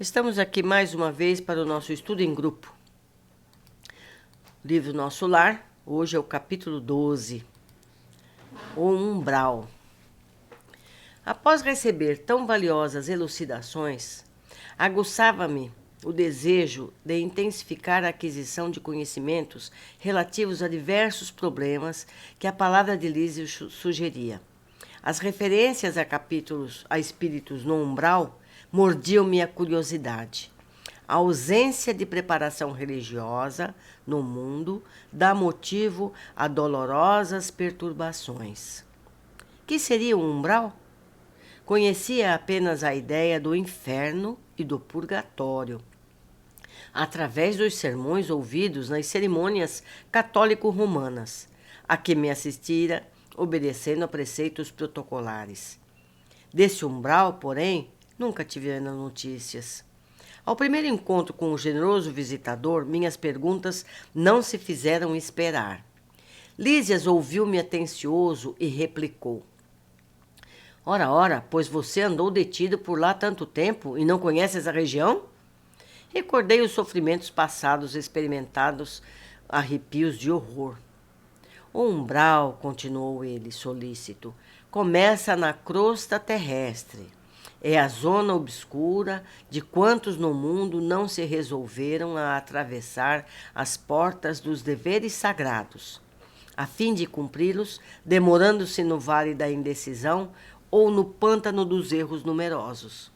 Estamos aqui mais uma vez para o nosso estudo em grupo. Livro Nosso Lar, hoje é o capítulo 12, O Umbral. Após receber tão valiosas elucidações, aguçava-me o desejo de intensificar a aquisição de conhecimentos relativos a diversos problemas que a palavra de Lísio sugeria. As referências a capítulos a espíritos no umbral mordiam-me a curiosidade. A ausência de preparação religiosa no mundo dá motivo a dolorosas perturbações. Que seria um umbral? Conhecia apenas a ideia do inferno e do purgatório, através dos sermões ouvidos nas cerimônias católico-romanas, a que me assistira, obedecendo a preceitos protocolares. Desse umbral, porém, nunca tive notícias. Ao primeiro encontro com o generoso visitador, minhas perguntas não se fizeram esperar. Lísias ouviu-me atencioso e replicou: Ora, pois você andou detido por lá tanto tempo e não conhece essa região? Recordei os sofrimentos passados experimentados, arrepios de horror. O umbral, continuou ele, solícito, começa na crosta terrestre. É a zona obscura de quantos no mundo não se resolveram a atravessar as portas dos deveres sagrados, a fim de cumpri-los, demorando-se no vale da indecisão ou no pântano dos erros numerosos.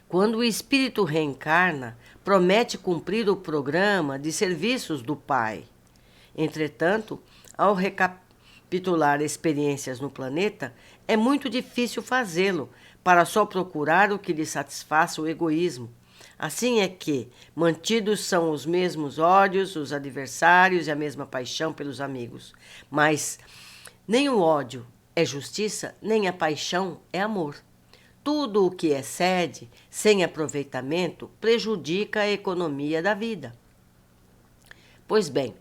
Quando o espírito reencarna, promete cumprir o programa de serviços do Pai. Entretanto, ao recapitular experiências no planeta, é muito difícil fazê-lo, para só procurar o que lhe satisfaça o egoísmo. Assim é que, mantidos são os mesmos ódios, os adversários e a mesma paixão pelos amigos. Mas nem o ódio é justiça, nem a paixão é amor. Tudo o que excede, sem aproveitamento, prejudica a economia da vida. Pois bem,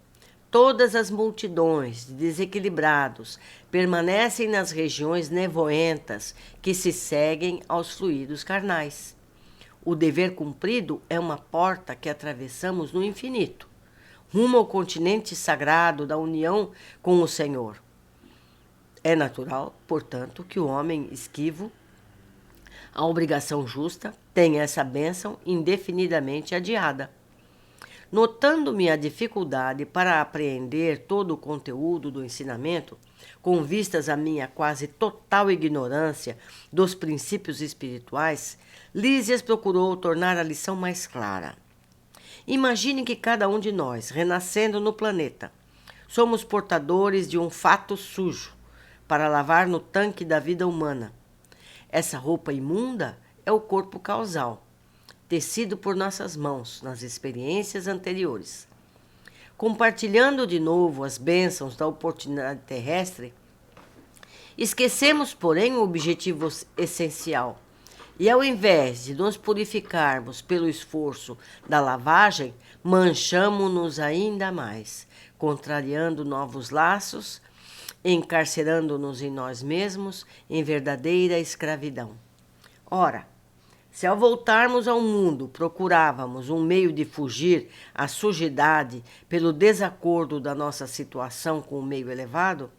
todas as multidões de desequilibrados permanecem nas regiões nevoentas que se seguem aos fluidos carnais. O dever cumprido é uma porta que atravessamos no infinito, rumo ao continente sagrado da união com o Senhor. É natural, portanto, que o homem esquivo a obrigação justa tenha essa bênção indefinidamente adiada. Notando-me a dificuldade para apreender todo o conteúdo do ensinamento, com vistas à minha quase total ignorância dos princípios espirituais, Lísias procurou tornar a lição mais clara. Imagine que cada um de nós, renascendo no planeta, somos portadores de um fato sujo para lavar no tanque da vida humana. Essa roupa imunda é o corpo causal, tecido por nossas mãos nas experiências anteriores. Compartilhando de novo as bênçãos da oportunidade terrestre, esquecemos, porém, o objetivo essencial. E ao invés de nos purificarmos pelo esforço da lavagem, manchamo-nos ainda mais, contrariando novos laços, encarcerando-nos em nós mesmos em verdadeira escravidão. Ora, se ao voltarmos ao mundo procurávamos um meio de fugir à sujidade pelo desacordo da nossa situação com o meio elevado,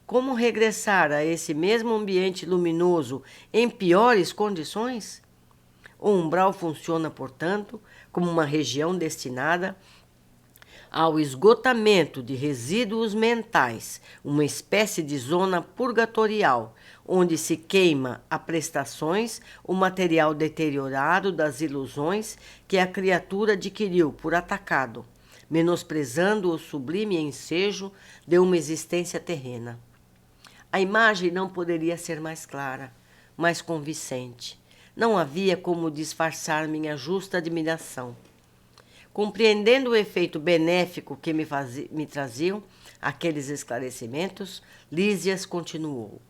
como regressar a esse mesmo ambiente luminoso em piores condições? O umbral funciona, portanto, como uma região destinada ao esgotamento de resíduos mentais, uma espécie de zona purgatorial, onde se queima a prestações o material deteriorado das ilusões que a criatura adquiriu por atacado, menosprezando o sublime ensejo de uma existência terrena. A imagem não poderia ser mais clara, mais convincente. Não havia como disfarçar minha justa admiração. Compreendendo o efeito benéfico que me traziam aqueles esclarecimentos, Lísias continuou.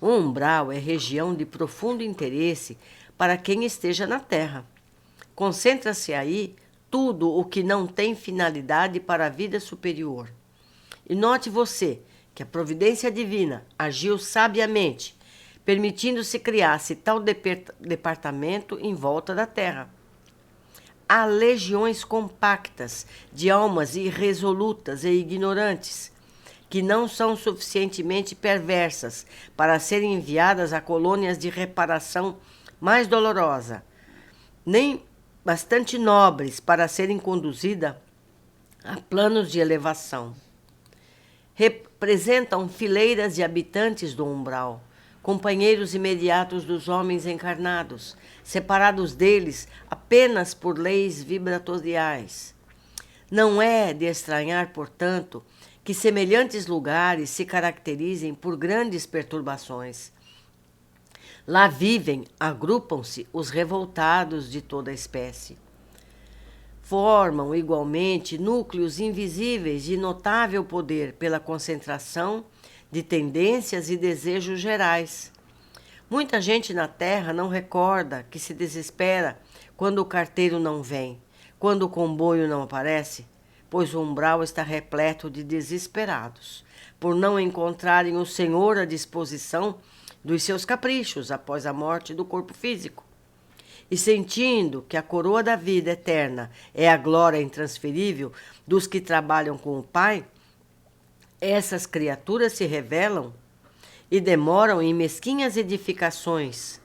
O umbral é região de profundo interesse para quem esteja na Terra. Concentra-se aí tudo o que não tem finalidade para a vida superior. E note você que a providência divina agiu sabiamente, permitindo-se criar-se tal departamento em volta da terra. Há legiões compactas de almas irresolutas e ignorantes, que não são suficientemente perversas para serem enviadas a colônias de reparação mais dolorosa, nem bastante nobres para serem conduzidas a planos de elevação. Representam fileiras de habitantes do umbral, companheiros imediatos dos homens encarnados, separados deles apenas por leis vibratoriais. Não é de estranhar, portanto, que semelhantes lugares se caracterizem por grandes perturbações. Lá vivem, agrupam-se os revoltados de toda a espécie. Formam, igualmente, núcleos invisíveis de notável poder pela concentração de tendências e desejos gerais. Muita gente na Terra não recorda que se desespera quando o carteiro não vem, quando o comboio não aparece, pois o umbral está repleto de desesperados, por não encontrarem o Senhor à disposição dos seus caprichos após a morte do corpo físico. E sentindo que a coroa da vida eterna é a glória intransferível dos que trabalham com o Pai, essas criaturas se revelam e demoram em mesquinhas edificações.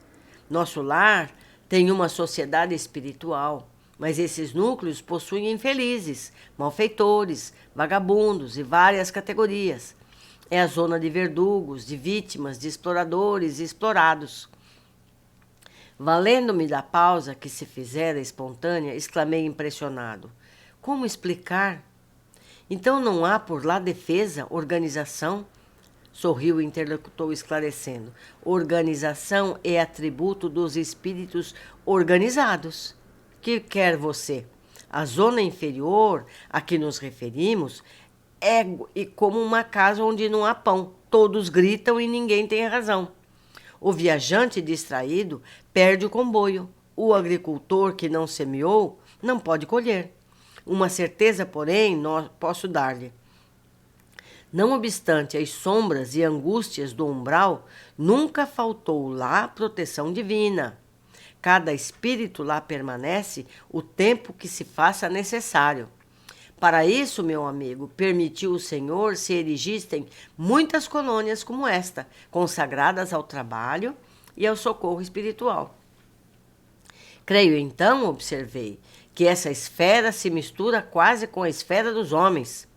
Nosso lar tem uma sociedade espiritual, mas esses núcleos possuem infelizes, malfeitores, vagabundos e várias categorias. É a zona de verdugos, de vítimas, de exploradores e explorados. Valendo-me da pausa que se fizera espontânea, exclamei impressionado. Como explicar? Então não há por lá defesa, organização? Sorriu o interlocutor esclarecendo. Organização é atributo dos espíritos organizados. Que quer você? A zona inferior a que nos referimos é como uma casa onde não há pão. Todos gritam e ninguém tem razão. O viajante distraído perde o comboio. O agricultor que não semeou não pode colher. Uma certeza, porém, posso dar-lhe. Não obstante as sombras e angústias do umbral, nunca faltou lá proteção divina. Cada espírito lá permanece o tempo que se faça necessário. Para isso, meu amigo, permitiu o Senhor se erigissem muitas colônias como esta, consagradas ao trabalho e ao socorro espiritual. Creio então, observei, que essa esfera se mistura quase com a esfera dos homens.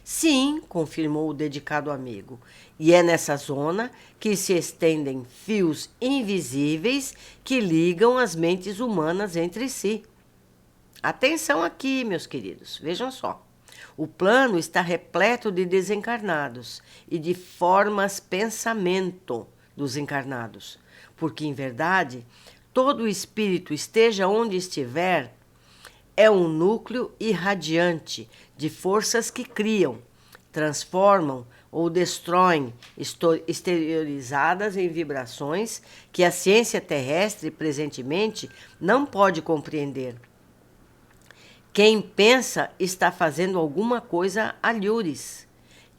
Sim, confirmou o dedicado amigo, e é nessa zona que se estendem fios invisíveis que ligam as mentes humanas entre si. Atenção aqui, meus queridos, vejam só. O plano está repleto de desencarnados e de formas pensamento dos encarnados, porque, em verdade, todo espírito, esteja onde estiver, é um núcleo irradiante de forças que criam, transformam ou destroem, exteriorizadas em vibrações que a ciência terrestre presentemente não pode compreender. Quem pensa está fazendo alguma coisa alhures,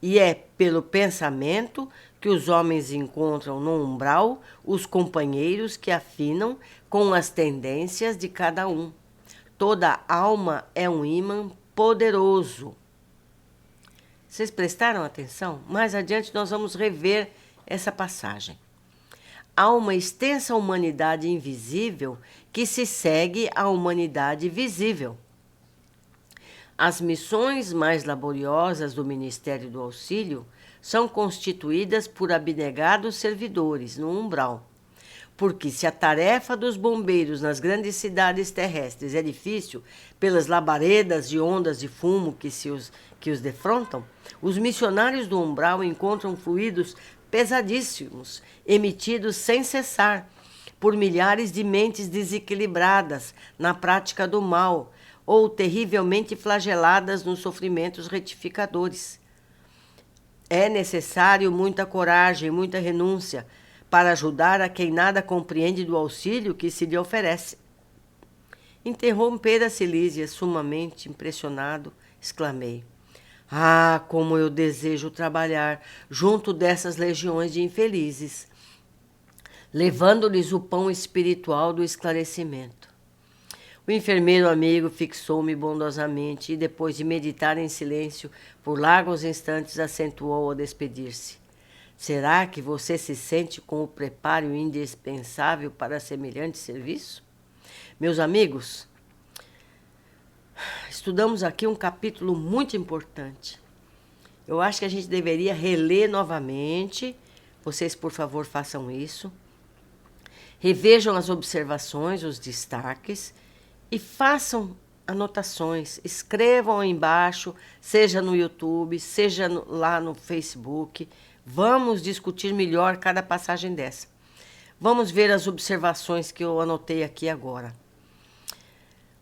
e é pelo pensamento que os homens encontram no umbral os companheiros que afinam com as tendências de cada um. Toda alma é um ímã poderoso. Vocês prestaram atenção? Mais adiante nós vamos rever essa passagem. Há uma extensa humanidade invisível que se segue à humanidade visível. As missões mais laboriosas do Ministério do Auxílio são constituídas por abnegados servidores no umbral. Porque se a tarefa dos bombeiros nas grandes cidades terrestres é difícil pelas labaredas de ondas de fumo que os defrontam, os missionários do umbral encontram fluidos pesadíssimos, emitidos sem cessar, por milhares de mentes desequilibradas na prática do mal ou terrivelmente flageladas nos sofrimentos retificadores. É necessário muita coragem, muita renúncia, para ajudar a quem nada compreende do auxílio que se lhe oferece. Interrompera-se Lísia, sumamente impressionado, exclamei. Ah, como eu desejo trabalhar junto dessas legiões de infelizes. levando-lhes o pão espiritual do esclarecimento. O enfermeiro amigo fixou-me bondosamente e, depois de meditar em silêncio por largos instantes, acentuou ao despedir-se. Será que você se sente com o preparo indispensável para semelhante serviço? Meus amigos, estudamos aqui um capítulo muito importante. Eu acho que a gente deveria reler novamente. Vocês, por favor, façam isso. Revejam as observações, os destaques e façam anotações. Escrevam aí embaixo, seja no YouTube, seja lá no Facebook. Vamos discutir melhor cada passagem dessa. Vamos ver as observações que eu anotei aqui agora.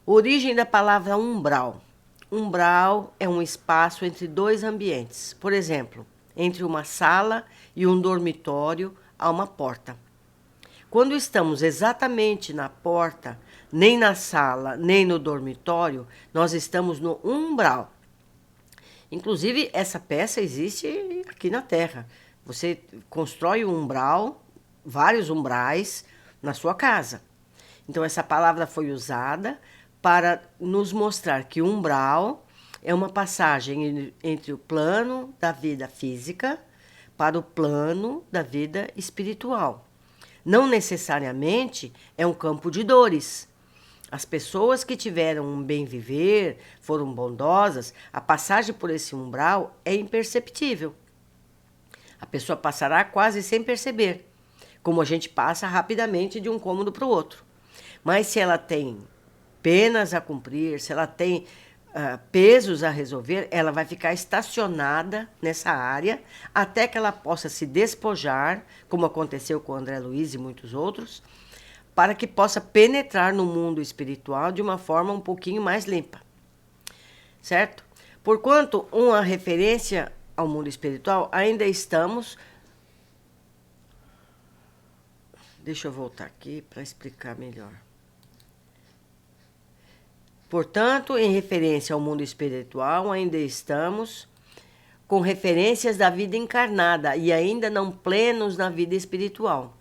Origem da palavra umbral. Umbral é um espaço entre dois ambientes. Por exemplo, entre uma sala e um dormitório há uma porta. Quando estamos exatamente na porta, nem na sala, nem no dormitório, nós estamos no umbral. Inclusive, essa peça existe aqui na Terra. Você constrói um umbral, vários umbrais na sua casa. Então, essa palavra foi usada para nos mostrar que umbral é uma passagem entre o plano da vida física para o plano da vida espiritual. Não necessariamente é um campo de dores. As pessoas que tiveram um bem viver, foram bondosas, a passagem por esse umbral é imperceptível. A pessoa passará quase sem perceber, como a gente passa rapidamente de um cômodo para o outro. Mas se ela tem penas a cumprir, se ela tem pesos a resolver, ela vai ficar estacionada nessa área até que ela possa se despojar, como aconteceu com o André Luiz e muitos outros, para que possa penetrar no mundo espiritual de uma forma um pouquinho mais limpa. Certo? Porquanto uma referência ao mundo espiritual, ainda estamos... Deixa eu voltar aqui para explicar melhor. Portanto, em referência ao mundo espiritual, ainda estamos com referências da vida encarnada e ainda não plenos na vida espiritual.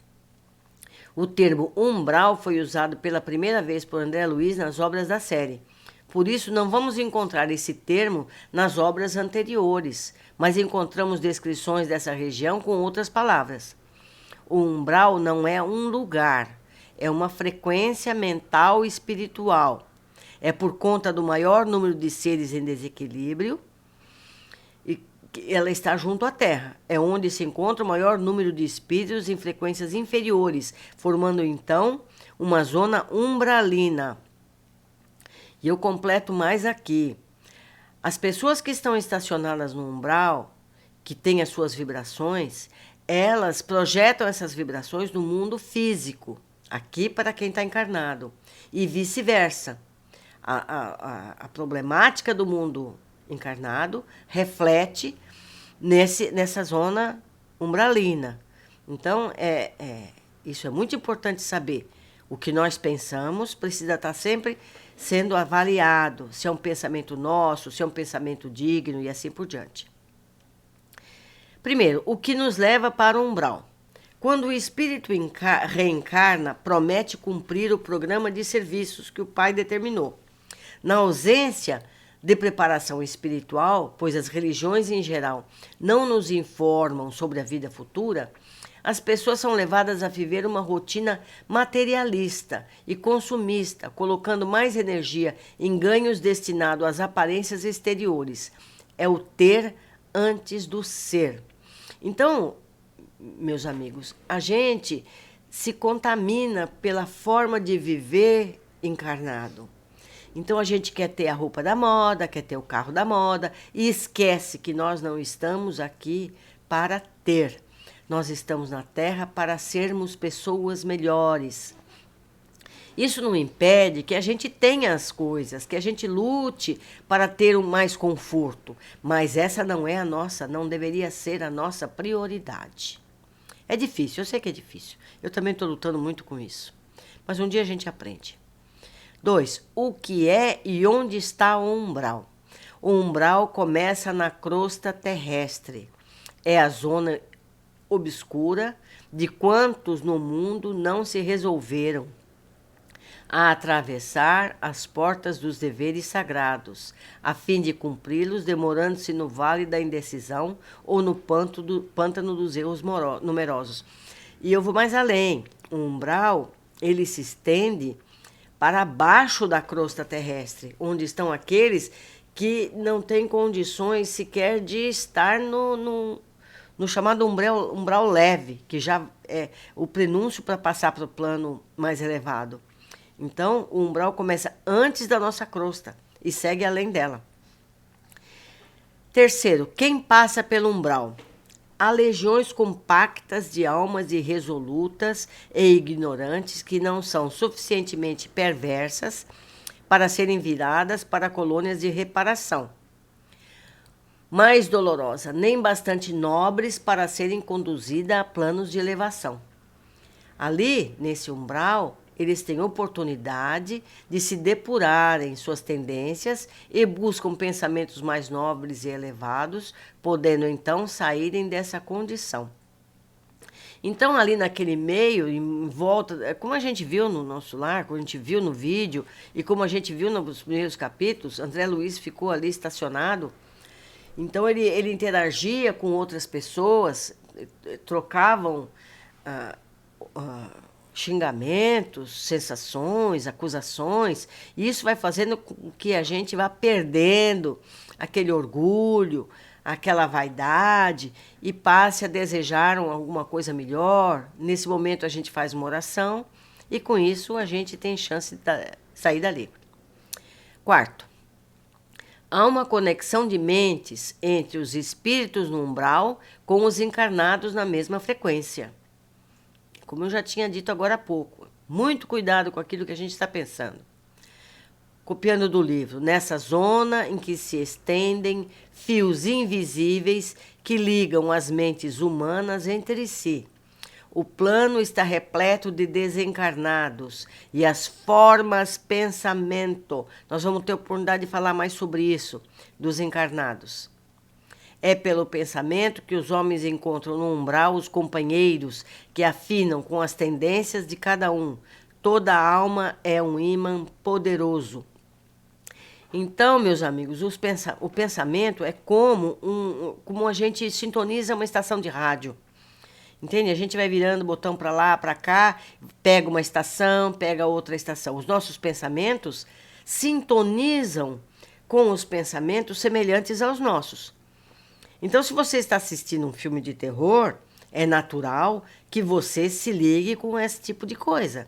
O termo umbral foi usado pela primeira vez por André Luiz nas obras da série. Por isso, não vamos encontrar esse termo nas obras anteriores, mas encontramos descrições dessa região com outras palavras. O umbral não é um lugar, é uma frequência mental e espiritual. É por conta do maior número de seres em desequilíbrio e ela está junto à Terra. É onde se encontra o maior número de espíritos em frequências inferiores, formando então uma zona umbralina. E eu completo mais aqui. As pessoas que estão estacionadas no umbral, que têm as suas vibrações, elas projetam essas vibrações no mundo físico, aqui para quem está encarnado, e vice-versa. A problemática do mundo encarnado reflete nessa zona umbralina. Então, isso é muito importante saber. O que nós pensamos precisa estar sempre sendo avaliado, se é um pensamento nosso, se é um pensamento digno e assim por diante. Primeiro, o que nos leva para o umbral? Quando o espírito reencarna, promete cumprir o programa de serviços que o Pai determinou. Na ausência de preparação espiritual, pois as religiões em geral não nos informam sobre a vida futura, as pessoas são levadas a viver uma rotina materialista e consumista, colocando mais energia em ganhos destinados às aparências exteriores. É o ter antes do ser. Então, meus amigos, a gente se contamina pela forma de viver encarnado. Então a gente quer ter a roupa da moda, quer ter o carro da moda e esquece que nós não estamos aqui para ter. Nós estamos na Terra para sermos pessoas melhores. Isso não impede que a gente tenha as coisas, que a gente lute para ter mais conforto, mas essa não é a nossa, não deveria ser a nossa prioridade. É difícil, eu sei que é difícil. Eu também estou lutando muito com isso. Mas um dia a gente aprende. 2. O que é e onde está o umbral? O umbral começa na crosta terrestre. É a zona obscura de quantos no mundo não se resolveram a atravessar as portas dos deveres sagrados, a fim de cumpri-los, demorando-se no vale da indecisão ou no pântano dos erros numerosos. E eu vou mais além. O umbral, ele se estende para baixo da crosta terrestre, onde estão aqueles que não têm condições sequer de estar no chamado umbral leve, que já é o prenúncio para passar para o plano mais elevado. Então, o umbral começa antes da nossa crosta e segue além dela. Terceiro, quem passa pelo umbral? Há legiões compactas de almas irresolutas e ignorantes que não são suficientemente perversas para serem viradas para colônias de reparação, mais dolorosa, nem bastante nobres para serem conduzidas a planos de elevação. Ali, nesse umbral, eles têm oportunidade de se depurarem suas tendências e buscam pensamentos mais nobres e elevados, podendo então saírem dessa condição. Então, ali naquele meio, em volta, como a gente viu no nosso lar, como a gente viu no vídeo e como a gente viu nos primeiros capítulos, André Luiz ficou ali estacionado. Então, ele interagia com outras pessoas, trocavam xingamentos, sensações, acusações, e isso vai fazendo com que a gente vá perdendo aquele orgulho, aquela vaidade e passe a desejar alguma coisa melhor. Nesse momento a gente faz uma oração e com isso a gente tem chance de sair dali. Quarto, há uma conexão de mentes entre os espíritos no umbral com os encarnados na mesma frequência. Como eu já tinha dito agora há pouco, muito cuidado com aquilo que a gente está pensando. Copiando do livro, nessa zona em que se estendem fios invisíveis que ligam as mentes humanas entre si. O plano está repleto de desencarnados e as formas pensamento. Nós vamos ter oportunidade de falar mais sobre isso, dos encarnados. É pelo pensamento que os homens encontram no umbral os companheiros que afinam com as tendências de cada um. Toda alma é um ímã poderoso. Então, meus amigos, o pensamento é como a gente sintoniza uma estação de rádio. Entende? A gente vai virando o botão para lá, para cá, pega uma estação, pega outra estação. Os nossos pensamentos sintonizam com os pensamentos semelhantes aos nossos. Então, se você está assistindo um filme de terror, é natural que você se ligue com esse tipo de coisa.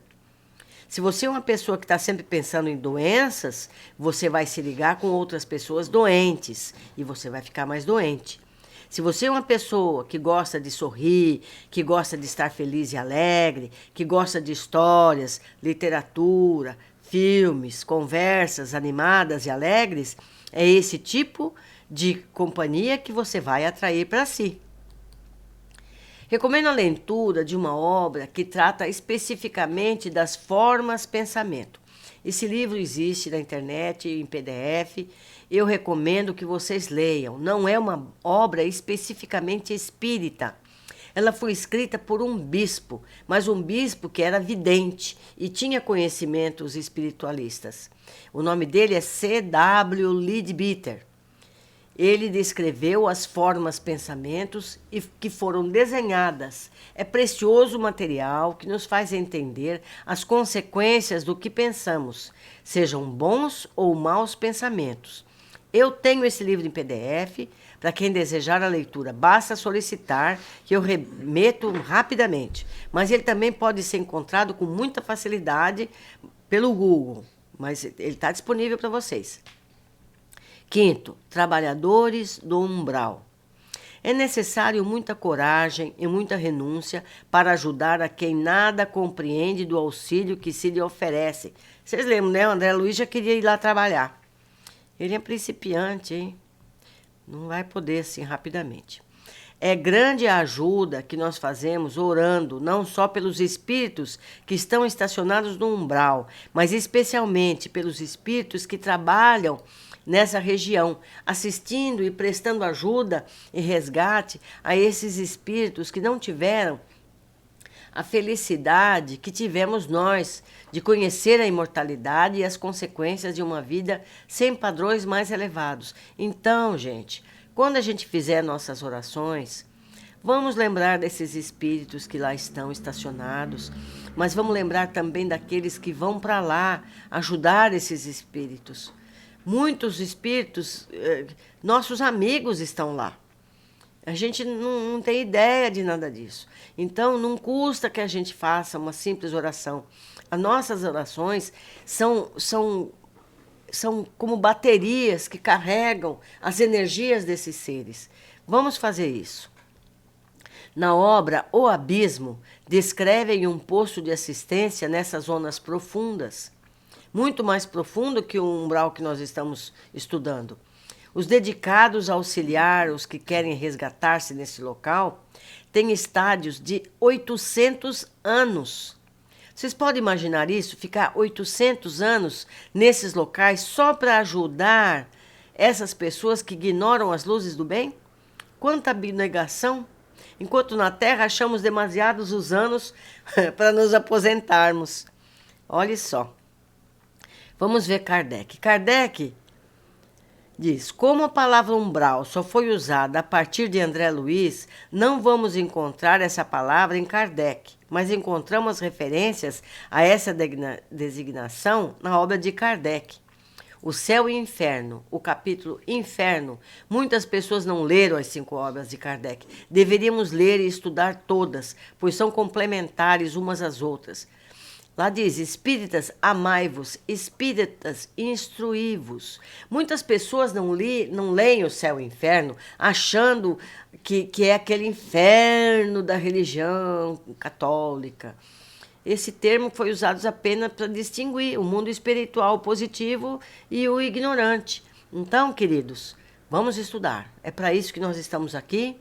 Se você é uma pessoa que está sempre pensando em doenças, você vai se ligar com outras pessoas doentes e você vai ficar mais doente. Se você é uma pessoa que gosta de sorrir, que gosta de estar feliz e alegre, que gosta de histórias, literatura, filmes, conversas animadas e alegres, é esse tipo de companhia que você vai atrair para si. Recomendo a leitura de uma obra que trata especificamente das formas pensamento. Esse livro existe na internet, em PDF. Eu recomendo que vocês leiam. Não é uma obra especificamente espírita. Ela foi escrita por um bispo, mas um bispo que era vidente e tinha conhecimentos espiritualistas. O nome dele é C.W. Leadbeater. Ele descreveu as formas pensamentos e que foram desenhadas. É precioso material que nos faz entender as consequências do que pensamos, sejam bons ou maus pensamentos. Eu tenho esse livro em PDF. Para quem desejar a leitura, basta solicitar que eu remeto rapidamente. Mas ele também pode ser encontrado com muita facilidade pelo Google. Mas ele está disponível para vocês. Quinto, trabalhadores do umbral. É necessário muita coragem e muita renúncia para ajudar a quem nada compreende do auxílio que se lhe oferece. Vocês lembram, né? O André Luiz já queria ir lá trabalhar. Ele é principiante, hein? Não vai poder assim rapidamente. É grande a ajuda que nós fazemos orando, não só pelos espíritos que estão estacionados no umbral, mas especialmente pelos espíritos que trabalham nessa região, assistindo e prestando ajuda e resgate a esses espíritos que não tiveram a felicidade que tivemos nós de conhecer a imortalidade e as consequências de uma vida sem padrões mais elevados. Então, gente, quando a gente fizer nossas orações, vamos lembrar desses espíritos que lá estão estacionados, mas vamos lembrar também daqueles que vão para lá ajudar esses espíritos. Muitos espíritos, nossos amigos estão lá. A gente não tem ideia de nada disso. Então, não custa que a gente faça uma simples oração. As nossas orações são como baterias que carregam as energias desses seres. Vamos fazer isso. Na obra O Abismo, descrevem um posto de assistência nessas zonas profundas, muito mais profundo que o umbral que nós estamos estudando. Os dedicados a auxiliar os que querem resgatar-se nesse local têm estádios de 800 anos. Vocês podem imaginar isso? Ficar 800 anos nesses locais só para ajudar essas pessoas que ignoram as luzes do bem? Quanta abnegação! Enquanto na Terra achamos demasiados os anos para nos aposentarmos. Olha só. Vamos ver Kardec. Kardec diz, como a palavra umbral só foi usada a partir de André Luiz, não vamos encontrar essa palavra em Kardec, mas encontramos referências a essa designação na obra de Kardec. O Céu e Inferno, o capítulo Inferno. Muitas pessoas não leram as 5 obras de Kardec. Deveríamos ler e estudar todas, pois são complementares umas às outras. Lá diz, espíritas, amai-vos, espíritas, instruí-vos. Muitas pessoas não leem o Céu e Inferno, achando que é aquele inferno da religião católica. Esse termo foi usado apenas para distinguir o mundo espiritual positivo e o ignorante. Então, queridos, vamos estudar. É para isso que nós estamos aqui.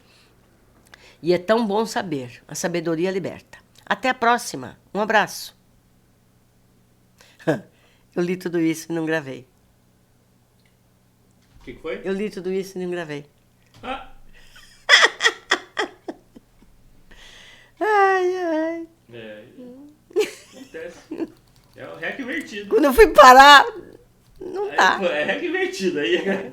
E é tão bom saber. A sabedoria liberta. Até a próxima. Um abraço. Eu li tudo isso e não gravei. O que foi? Eu li tudo isso e não gravei. Ah! Ai, ai. Acontece. É o REC invertido. Quando eu fui parar, não tá. É REC invertido. Aí